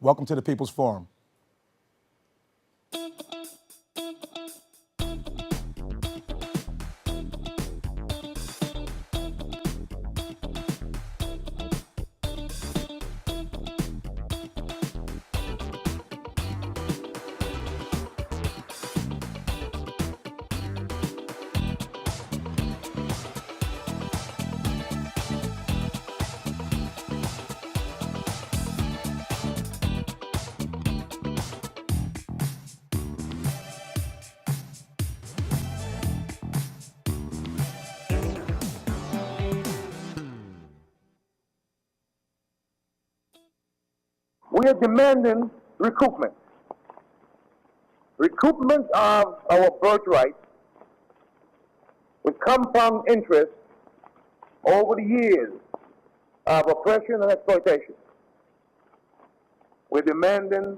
Welcome to the People's Forum. We are demanding recoupment. Recoupment of our birthright with compound interest over the years of oppression and exploitation. We're demanding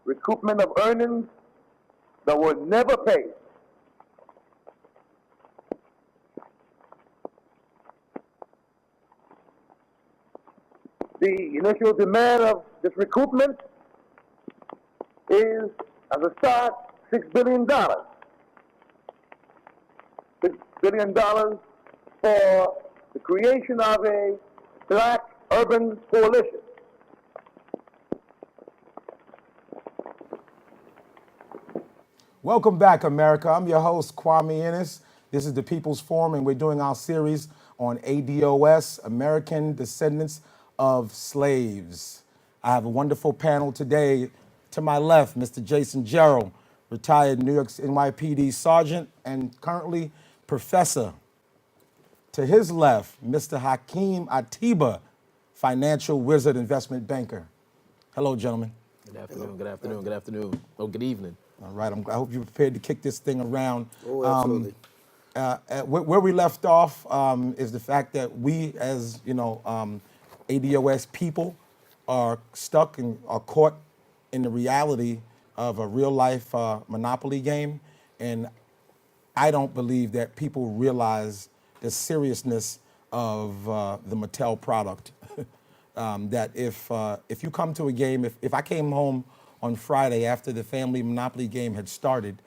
recoupment of earnings that were never paid. The initial demand of this recoupment is, as a start, $6 billion. $6 billion for the creation of a black urban coalition. Welcome back, America. I'm your host, Kwame Innis. This is the People's Forum, and we're doing our series on ADOS, American Descendants of Slaves. I have a wonderful panel today. To my left, Mr. Jason Gerald, retired New York's NYPD sergeant and currently professor. To his left, Mr. Hakim Atiba, financial wizard investment banker. Hello, gentlemen. Good afternoon, good afternoon, good afternoon. Oh, good evening. All right, I hope you're prepared to kick this thing around. Oh, absolutely. Where we left off is the fact that we, as ADOS people, are stuck and are caught in the reality of a real life monopoly game, and I don't believe that people realize the seriousness of the Mattel product. That if you come to a game, if I came home on Friday after the family monopoly game had started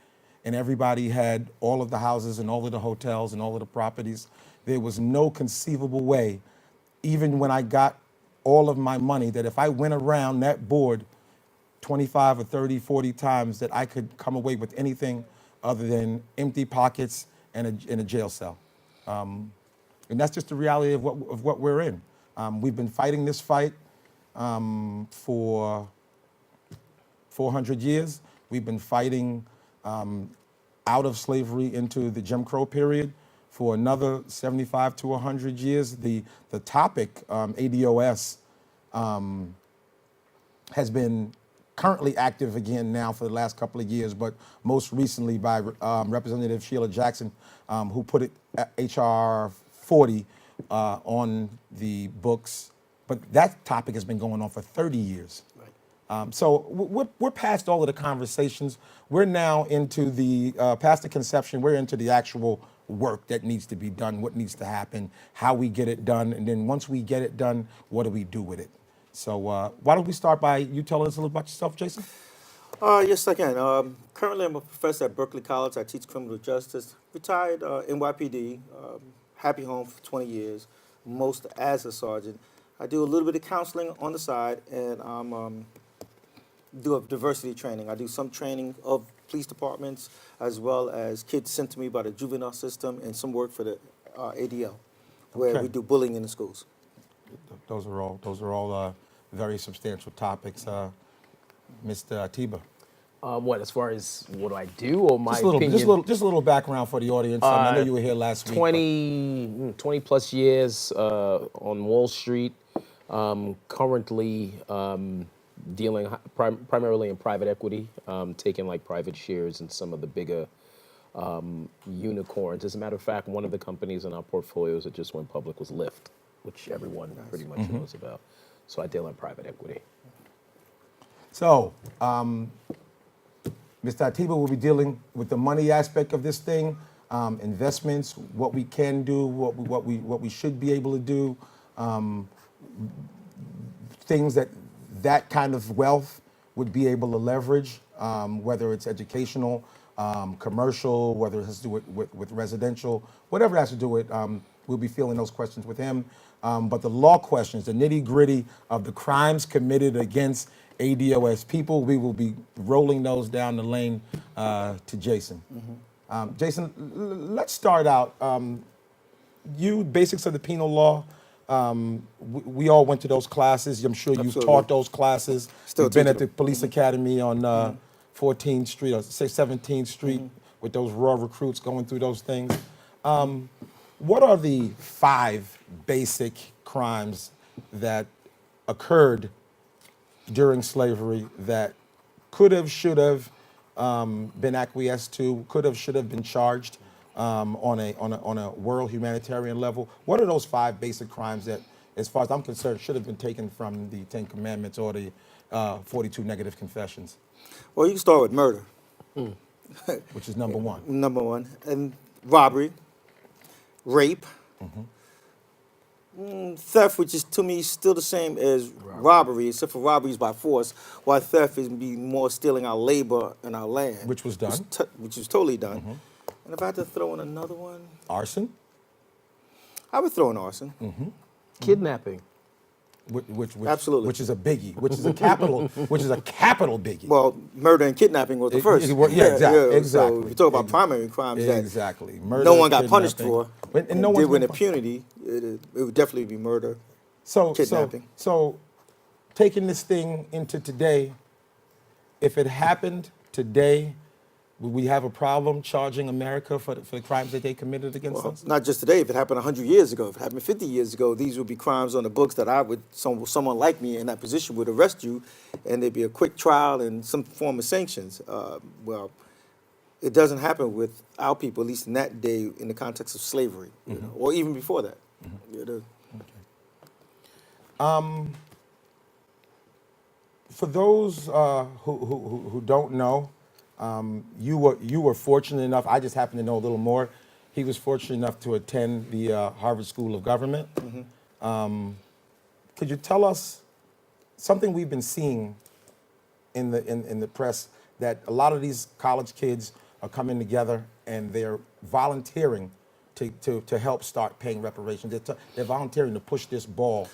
and everybody had all of the houses and all of the hotels and all of the properties, there was no conceivable way, even when I got all of my money, that if I went around that board 25 or 30, 40 times, that I could come away with anything other than empty pockets and a jail cell. And that's just the reality of what we're in. We've been fighting this fight for 400 years. We've been fighting out of slavery into the Jim Crow period for another 75 to 100 years. The topic, ADOS, has been currently active again now for the last couple of years, but most recently by Representative Sheila Jackson, who put it HR 40 on the books. But that topic has been going on for 30 years. So we're past all of the conversations. We're now into the, past the conception, we're into the actual work that needs to be done, what needs to happen, how we get it done, and then once we get it done, what do we do with it? So why don't we start by you telling us a little about yourself, Jason? Yes, I can. Currently, I'm a professor at Berkeley College. I teach criminal justice. Retired NYPD, happy home for 20 years, most as a sergeant. I do a little bit of counseling on the side, and do a diversity training. I do some training of police departments as well as kids sent to me by the juvenile system and some work for the ADL, where we do bullying in the schools. Those are all very substantial topics. Mr. Atiba. What, as far as what do I do or my Just a little background for the audience. I know you were here last week. 20 plus years on Wall Street, currently dealing primarily in private equity, taking like private shares in some of the bigger unicorns. As a matter of fact, one of the companies in our portfolios that just went public was Lyft, which everyone pretty much knows about. So I deal in private equity. So, Mr. Atiba will be dealing with the money aspect of this thing, investments, what we can do, what we should be able to do, things that that kind of wealth would be able to leverage, whether it's educational, commercial, whether it has to do with residential, whatever it has to do with, we'll be feeling those questions with him. But the law questions, the nitty gritty of the crimes committed against ADOS people, we will be rolling those down the lane to Jason. Jason, let's start out. You, basics of the penal law, we all went to those classes. I'm sure you've Absolutely. taught those classes. Still You've been teaching at the police academy on 14th Street or 17th Street with those raw recruits going through those things. What are the 5 basic crimes that occurred during slavery that could have, should have been acquiesced to, could have, should have been charged on a world humanitarian level? What are those 5 basic crimes that, as far as I'm concerned, should have been taken from the 10 Commandments or the 42 negative confessions, Well, you can start with murder, which is number 1? number one, and robbery, rape, theft, which is to me still the same as robbery, except for robbery is by force, while theft is be more stealing our labor and our land. Which was done. Which is totally done. And if I had to throw in another one, Arson, I would throw in arson. Kidnapping. which Absolutely. which is a biggie, which is a capital biggie. Well, murder and kidnapping was the first. Yeah, exactly. So if you talk about primary crimes that Exactly. Murder, no one got punished kidnapping. for, And no one's did with been impunity, it would definitely be murder. Kidnapping. So taking this thing into today, if it happened today, would we have a problem charging America for the crimes that they committed against Well, us? not just today. If it happened 100 years ago, if it happened 50 years ago, these would be crimes on the books that I would, someone like me in that position would arrest you, and there'd be a quick trial and some form of sanctions. Well, it doesn't happen with our people, at least in that day, in the context of slavery, you know, or even before that. You know. For those who don't know, you were fortunate enough. I just happen to know a little more. He was fortunate enough to attend the Harvard School of Government. Could you tell us something we've been seeing in the press, that a lot of these college kids are coming together and they're volunteering to help start paying reparations. They're volunteering to push this ball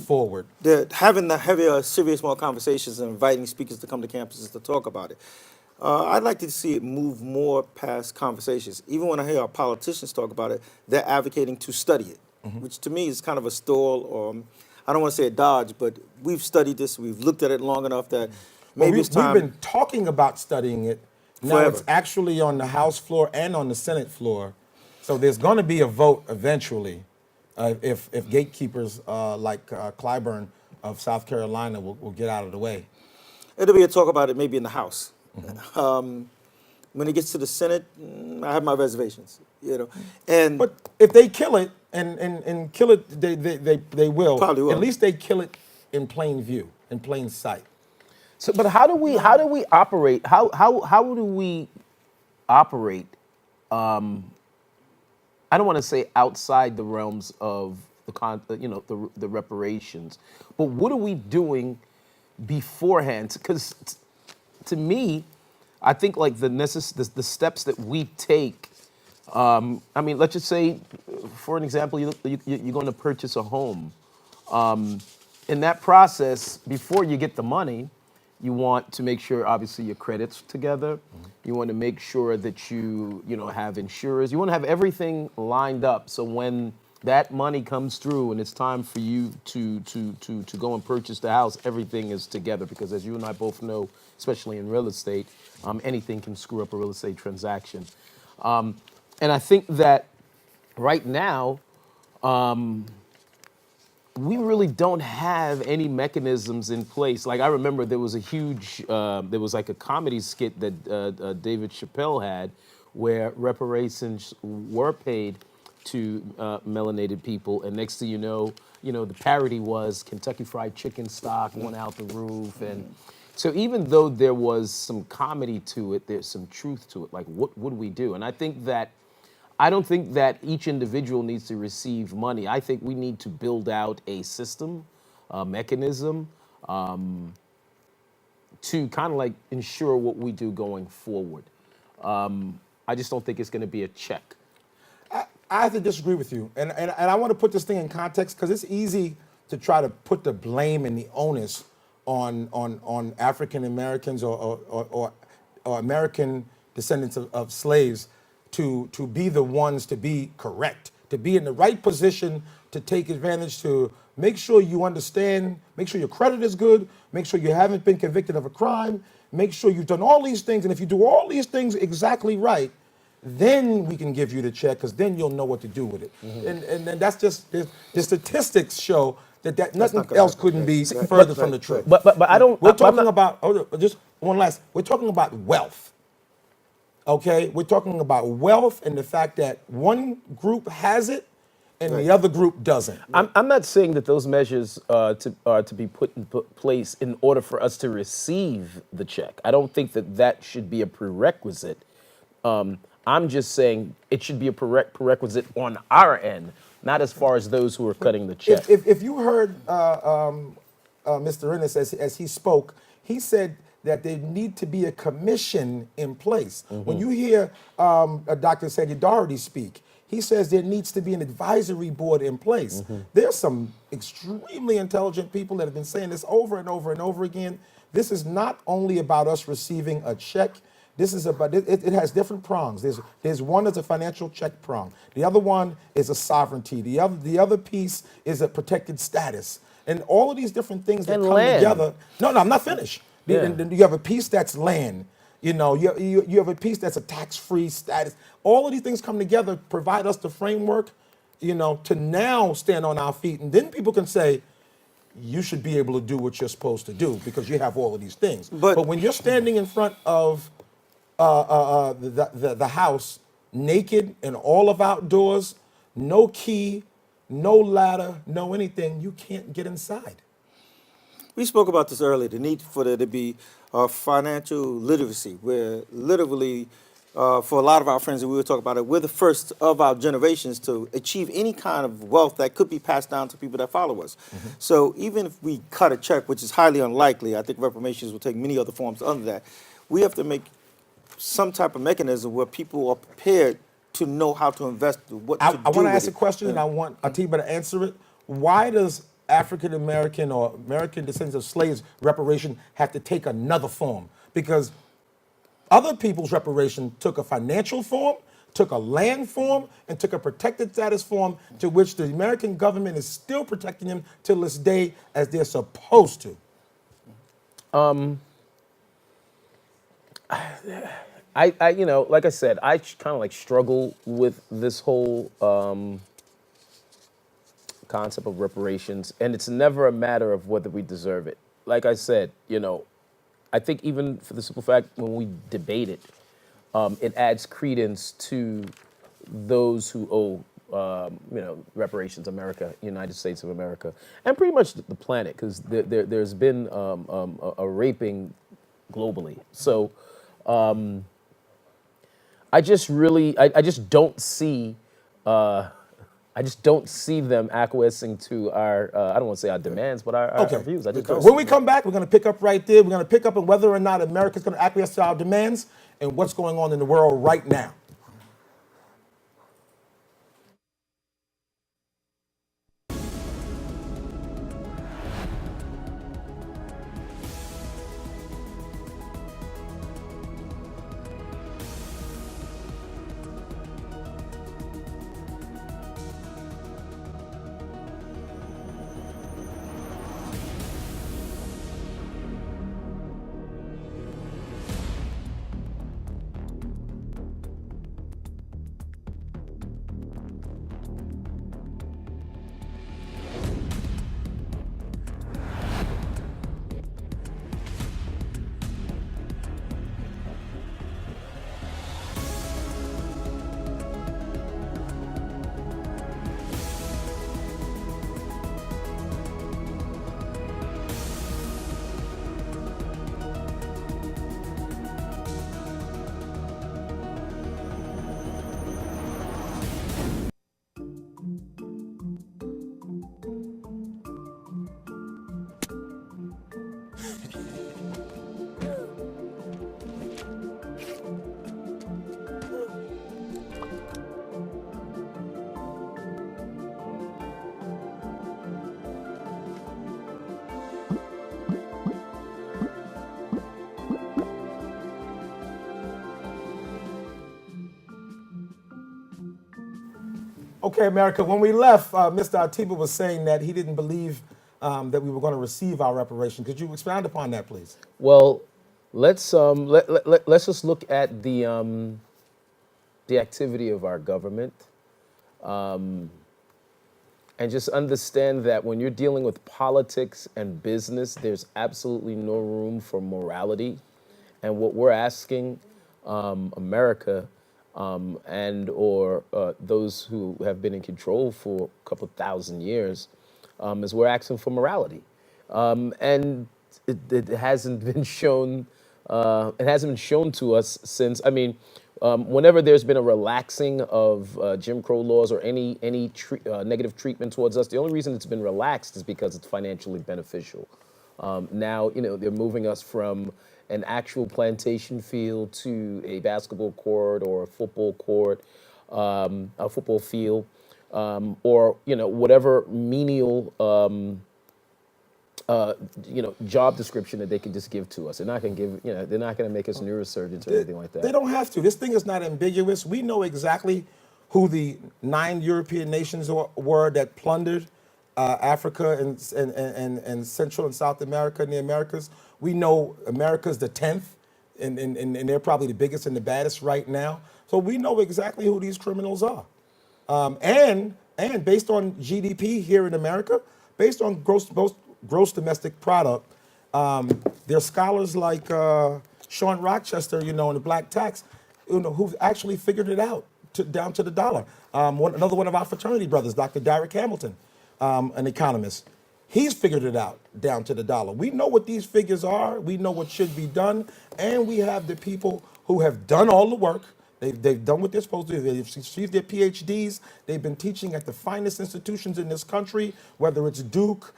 forward. They're having the heavier, serious, more conversations and inviting speakers to come to campuses to talk about it. I'd like to see it move more past conversations. Even when I hear our politicians talk about it, they're advocating to study it, which to me is kind of a stall, or I don't want to say a dodge, but we've studied this, we've looked at it long enough that maybe it's time. We've been talking about studying it. Now Forever. it's actually on the House floor and on the Senate floor. So there's going to be a vote eventually if gatekeepers like Clyburn of South Carolina will get out of the way. It'll be a talk about it maybe in the House. When it gets to the Senate, I have my reservations, you know. And But if they kill it and kill it, they will. Probably will. At least they kill it in plain view, in plain sight. So, but how do we operate? How do we operate? I don't want to say outside the realms of the reparations, but what are we doing beforehand? Because to me, I think like the steps that we take. I mean, let's just say, for an example, you're going to purchase a home. In that process, before you get the money, you want to make sure, obviously, your credit's together. You want to make sure that you have insurers. You want to have everything lined up, so when that money comes through and it's time for you to go and purchase the house, everything is together. Because as you and I both know, especially in real estate, anything can screw up a real estate transaction. And I think that right now, we really don't have any mechanisms in place. Like I remember there was a huge, there was like a comedy skit that David Chappelle had where reparations were paid to melanated people, and next thing you know, the parody was Kentucky Fried Chicken stock went out the roof, and so even though there was some comedy to it, there's some truth to it. Like what would we do? And I don't think that each individual needs to receive money. I think we need to build out a system, a mechanism, to kind of like ensure what we do going forward. I just don't think it's going to be a check. I have to disagree with you, and I want to put this thing in context because it's easy to try to put the blame and the onus on African Americans or American descendants of slaves to be the ones to be correct, to be in the right position to take advantage, to make sure you understand, make sure your credit is good, make sure you haven't been convicted of a crime, make sure you've done all these things, and if you do all these things exactly right, then we can give you the check, because then you'll know what to do with it. And then that's just the statistics show that nothing else couldn't be further from the truth. But I don't. We're talking about, just one last, we're talking about wealth. Okay, we're talking about wealth and the fact that one group has it and the other group doesn't. I'm not saying that those measures are to be put in place in order for us to receive the check. I don't think that should be a prerequisite. I'm just saying it should be a prerequisite on our end, not as far as those who are cutting the check. If you heard Mr. Innis as he spoke, he said that there need to be a commission in place. When you hear Dr. Sanjay Doherty speak, he says there needs to be an advisory board in place. There's some extremely intelligent people that have been saying this over and over and over again. This is not only about us receiving a check. This is about, it has different prongs. There's one that's a financial check prong. The other one is a sovereignty. The other piece is a protected status. And all of these different things that And come land. together. No, I'm not finished. Yeah. You have a piece that's land. You know, you have a piece that's a tax-free status. All of these things come together, provide us the framework, you know, to now stand on our feet. And then people can say, you should be able to do what you're supposed to do because you have all of these things. But when you're standing in front of the house, naked and all of outdoors, no key, no ladder, no anything, you can't get inside. We spoke about this earlier, the need for there to be financial literacy, where literally, for a lot of our friends, and we were talking about it, we're the first of our generations to achieve any kind of wealth that could be passed down to people that follow us. So even if we cut a check, which is highly unlikely, I think reparations will take many other forms other than that, we have to make some type of mechanism where people are prepared to know how to invest, what to do. I want to ask with a question, and I want Atiba to answer it. Why does African American or American descendants of slaves reparation have to take another form? Because other people's reparation took a financial form, took a land form, and took a protected status form, to which the American government is still protecting them till this day as they're supposed to. I you know, like I said, I kind of like struggle with this whole concept of reparations, and it's never a matter of whether we deserve it. Like I said, you know, I think even for the simple fact when we debate it, it adds credence to those who owe, you know, reparations, America, United States of America, and pretty much the planet, because there's been a raping globally. So I just don't see. I just don't see them acquiescing to our, I don't want to say our demands, but our views. I just don't. When we come back, we're going to pick up right there. We're going to pick up on whether or not America's going to acquiesce to our demands and what's going on in the world right now. Okay, America, when we left, Mr. Atiba was saying that he didn't believe that we were going to receive our reparations. Could you expound upon that, please? Well, let's just look at the activity of our government, and just understand that when you're dealing with politics and business, there's absolutely no room for morality. And what we're asking America and or those who have been in control for a couple thousand years is we're asking for morality. And it hasn't been shown. It hasn't been shown to us since. I mean, whenever there's been a relaxing of Jim Crow laws or any negative treatment towards us, the only reason it's been relaxed is because it's financially beneficial. Now, they're moving us from an actual plantation field to a basketball court or a football court, a football field, or whatever menial job description that they can just give to us. They're not going to give, they're not going to make us neurosurgeons or anything like that. They don't have to. This thing is not ambiguous. We know exactly who the 9 European nations were that plundered Africa and Central and South America and the Americas. We know America's the 10th, and they're probably the biggest and the baddest right now. So we know exactly who these criminals are. And based on GDP here in America, based on gross domestic product, there's scholars like Sean Rochester, in the black tax, who've actually figured it out down to the dollar. Another one of our fraternity brothers, Dr. Derek Hamilton, an economist, he's figured it out down to the dollar. We know what these figures are. We know what should be done. And we have the people who have done all the work. They've done what they're supposed to do. They've received their PhDs. They've been teaching at the finest institutions in this country, whether it's Duke,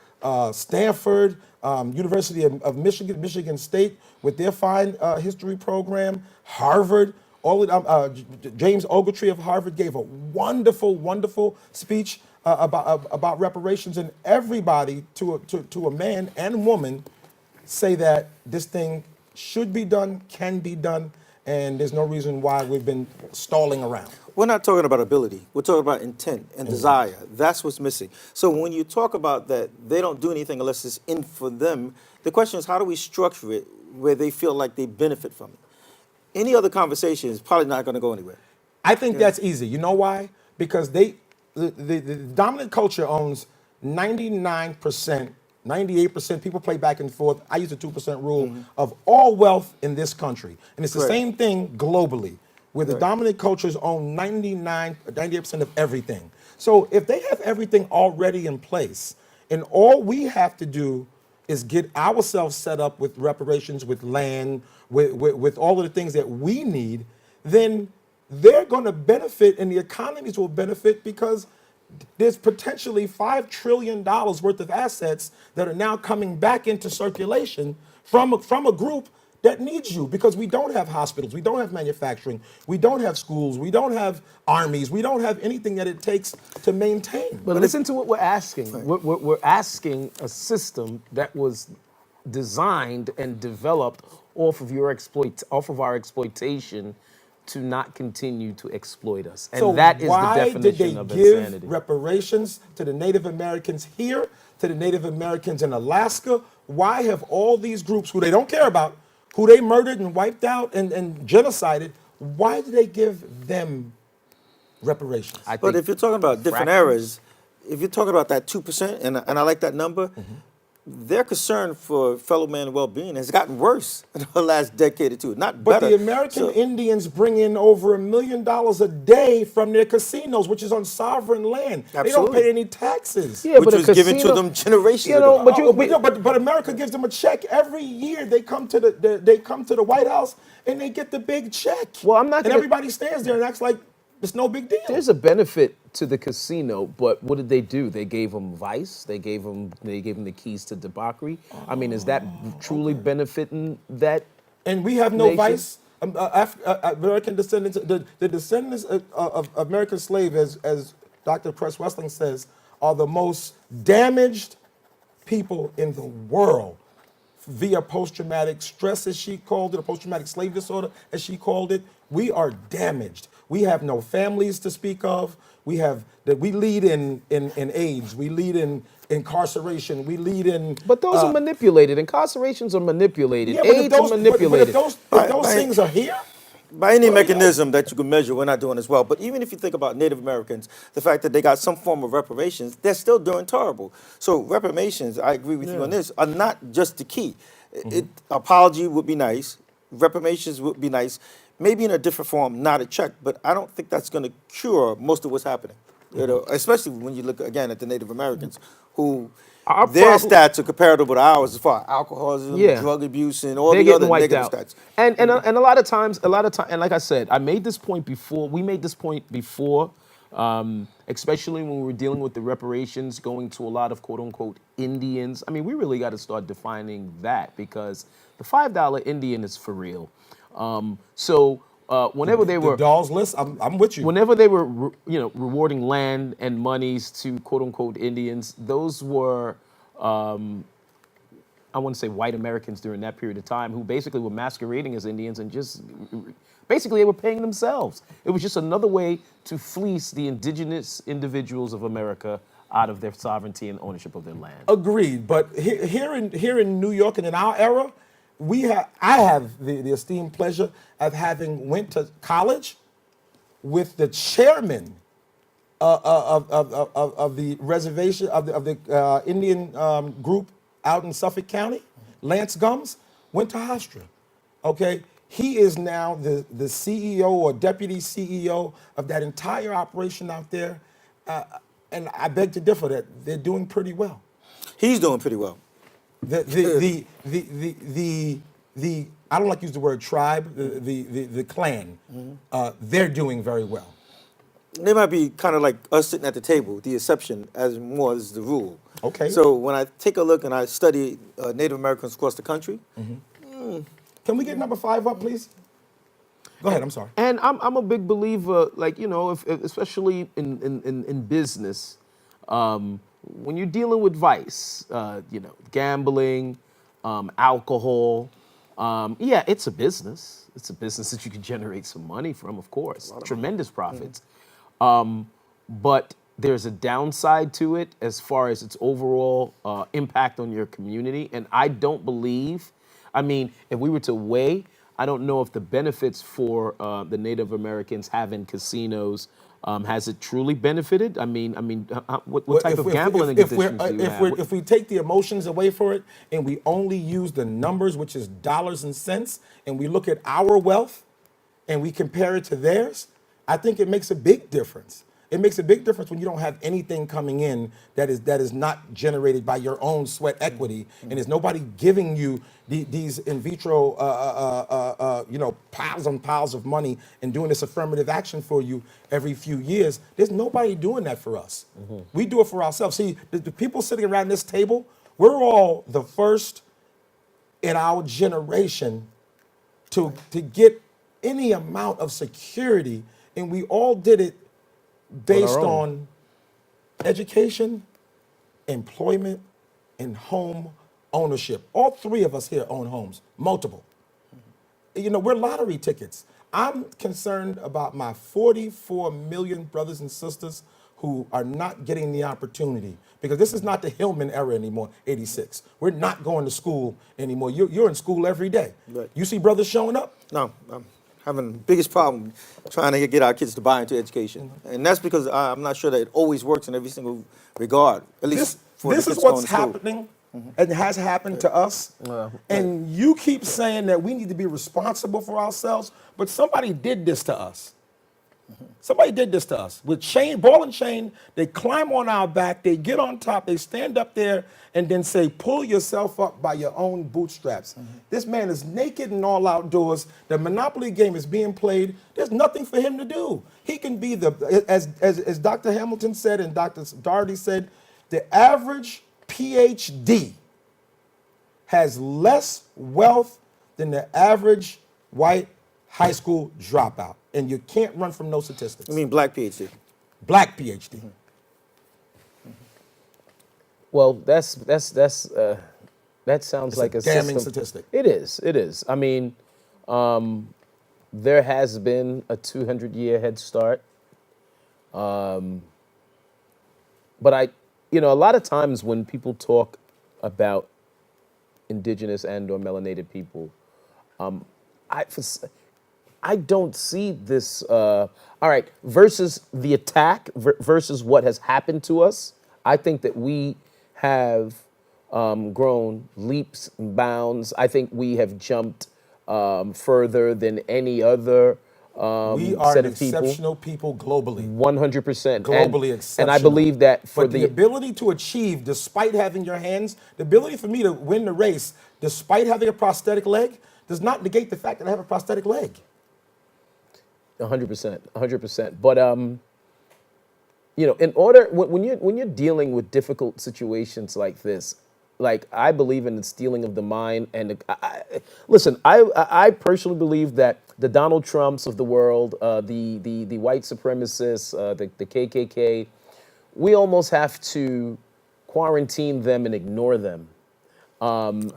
Stanford, University of Michigan, Michigan State with their fine history program, Harvard. James Ogletree of Harvard gave a wonderful, wonderful speech about reparations, and everybody, to a man and woman, say that this thing should be done, can be done, and there's no reason why we've been stalling around. We're not talking about ability. We're talking about intent and desire. That's what's missing. So when you talk about that, they don't do anything unless it's in for them. The question is, how do we structure it where they feel like they benefit from it? Any other conversation is probably not going to go anywhere. I think that's easy. You know why? Because the dominant culture owns 99%, 98%, people play back and forth. I use the 2% rule of all wealth in this country. And it's the same thing globally, where the dominant cultures own 98% of everything. So if they have everything already in place, and all we have to do is get ourselves set up with reparations, with land, with all of the things that we need, then they're going to benefit and the economies will benefit, because there's potentially $5 trillion worth of assets that are now coming back into circulation from a group that needs you, because we don't have hospitals, we don't have manufacturing, we don't have schools, we don't have armies, we don't have anything that it takes to maintain. But listen to what we're asking. We're asking a system that was designed and developed off of our exploitation to not continue to exploit us. And So that is the why definition did they of give insanity. reparations to the Native Americans here, to the Native Americans in Alaska? Why have all these groups who they don't care about, who they murdered and wiped out and genocided, why do they give them reparations? But if you're talking about different eras, if you're talking about that 2%, and I like that number, their concern for fellow man well-being has gotten worse in the last decade or two, not But better. the American Indians bring in over $1 million a day from their casinos, which is on sovereign land. They don't Absolutely. pay any taxes. Yeah, which but a was given to casino- them generations You know, ago. but But America gives them a check every year. They come to the White House and they get the big check. Well, I'm not And gonna- everybody stands there and acts like It's no big deal. There's a benefit to the casino, but what did they do? They gave them vice. They gave them the keys to debauchery. I mean, is that truly benefiting that? And we have no nation? vice. American descendants, the descendants of American slaves, as Dr. Cress Wessling says, are the most damaged people in the world via post-traumatic stress, as she called it, or post-traumatic slave disorder, as she called it. We are damaged. We have no families to speak of. We lead in AIDS. We lead in incarceration. We lead in. But those are manipulated. Incarcerations are manipulated. Yeah, but if AIDS are manipulated. But if those things are here. By any mechanism that you can measure, we're not doing as well. But even if you think about Native Americans, the fact that they got some form of reparations, they're still doing terrible. So reparations, I agree with you on this, are not just the key. Apology would be nice. Reparations would be nice. Maybe in a different form, not a check. But I don't think that's going to cure most of what's happening. You know, especially when you look again at the Native Americans, who their stats are comparable to ours as far as alcoholism, drug abuse, and all They're the other getting wiped negative out. stats. And a lot of times, and like I said, I made this point before. We made this point before, especially when we were dealing with the reparations, going to a lot of quote unquote Indians. I mean, we really got to start defining that, because the $5 Indian is for real. Whenever they were The Dawes list, I'm with you. whenever they were, rewarding land and monies to quote unquote Indians, those were, I want to say white Americans during that period of time who basically were masquerading as Indians and just, basically they were paying themselves. It was just another way to fleece the indigenous individuals of America out of their sovereignty and ownership of their land. Agreed, but here in New York and in our era, I have the esteemed pleasure of having went to college with the chairman of the reservation of the Indian group out in Suffolk County, Lance Gums, went to Hofstra. Okay, he is now the CEO or deputy CEO of that entire operation out there, and I beg to differ that they're doing pretty well. He's doing pretty well. The I don't like to use the word tribe, the clan, they're doing very well. They might be kind of like us sitting at the table, the exception as more as the rule. Okay. So when I take a look and I study Native Americans across the country. Can we get number 5 up, please? Go ahead, I'm sorry. And I'm a big believer, like, if especially in business, when you're dealing with vice, gambling, alcohol, yeah, it's a business. It's a business that you can generate some money from, of course, tremendous profits. But there's a downside to it as far as its overall impact on your community. And I don't believe, if we were to weigh, I don't know if the benefits for the Native Americans having casinos, has it truly benefited? What type of gambling conditions do you have? If we take the emotions away for it and we only use the numbers, which is dollars and cents, and we look at our wealth and we compare it to theirs, I think it makes a big difference. It makes a big difference when you don't have anything coming in that is not generated by your own sweat equity, and there's nobody giving you these in vitro, piles and piles of money and doing this affirmative action for you every few years. There's nobody doing that for us. We do it for ourselves. See, the people sitting around this table, we're all the first in our generation to get any amount of security, and we all did it based on education, employment, and home ownership. All 3 of us here own homes, multiple. We're lottery tickets. I'm concerned about my 44 million brothers and sisters who are not getting the opportunity, because this is not the Hillman era anymore, 86. We're not going to school anymore. You're in school every day. Right. You see brothers showing up? No, I'm having the biggest problem trying to get our kids to buy into education. And that's because I'm not sure that it always works in every single regard, at least for This the is kids going what's to school. happening and has happened to us. And you keep saying that we need to be responsible for ourselves, but somebody did this to us. Somebody did this to us with chain, ball and chain. They climb on our back, they get on top, they stand up there and then say, pull yourself up by your own bootstraps. This man is naked and all outdoors. The Monopoly game is being played. There's nothing for him to do. He can be as Dr. Hamilton said and Dr. Doherty said, the average PhD has less wealth than the average white high school dropout. And you can't run from no statistics. I mean, black PhD. Black PhD. Well, that sounds like a damning system. statistic. It is. It is. I mean, there has been a 200-year head start. But a lot of times when people talk about indigenous and/or melanated people, I don't see this. All right, versus the attack versus what has happened to us. I think that we have grown leaps and bounds. I think we have jumped further than any other We are set an of people. exceptional people globally. 100%. Globally exceptional. And I believe that for But the ability to achieve, despite having your hands, the ability for me to win the race, despite having a prosthetic leg, does not negate the fact that I have a prosthetic leg. 100%, 100%. But in order when you're dealing with difficult situations like this, like I believe in the stealing of the mind. And listen, I personally believe that the Donald Trumps of the world, the white supremacists, the KKK, we almost have to quarantine them and ignore them. And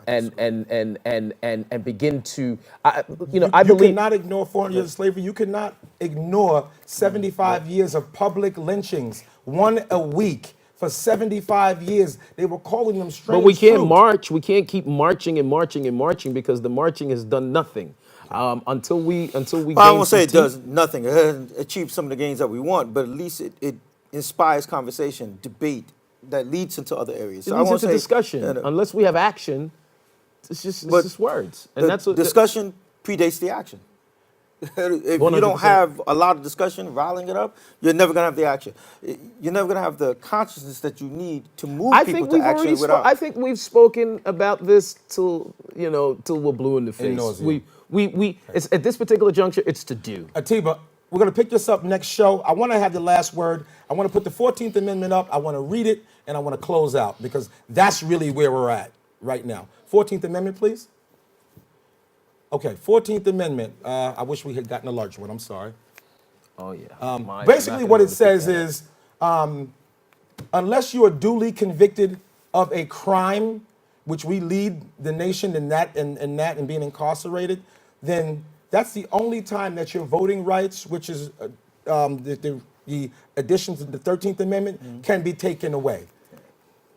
begin to, I You believe. cannot ignore 400 years of slavery. You cannot ignore 75 years of public lynchings, one a week for 75 years. They were calling them strange But we can't fruit. march. We can't keep marching and marching and marching because the marching has done nothing until we. Well, I gain won't say some it does nothing. It hasn't achieved some of the gains that we want, but at least it inspires conversation, debate that leads into other areas. It So I leads won't into say discussion. Unless we have action, it's just words, and the that's what discussion predates the action. If you 100%. don't have a lot of discussion, riling it up, you're never gonna have the action. You're never gonna have the consciousness that you need to move I people think to we've action already. without. I think we've spoken about this till we're blue in the face. nauseam. We it's, at this particular juncture, it's to do. Atiba, we're going to pick this up next show. I want to have the last word. I want to put the 14th Amendment up. I want to read it, and I want to close out because that's really where we're at right now. 14th Amendment, please. Okay, 14th Amendment. I wish we had gotten a larger one. I'm sorry. Oh yeah. Basically, what it says is, unless you are duly convicted of a crime, which we lead the nation in that and being incarcerated, then that's the only time that your voting rights, which is the additions to the 13th Amendment, can be taken away.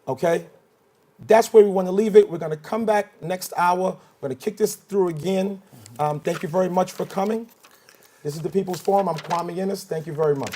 Okay? That's where we want to leave it. We're going to come back next hour. We're going to kick this through again. Thank you very much for coming. This is the People's Forum. I'm Kwame Innis. Thank you very much.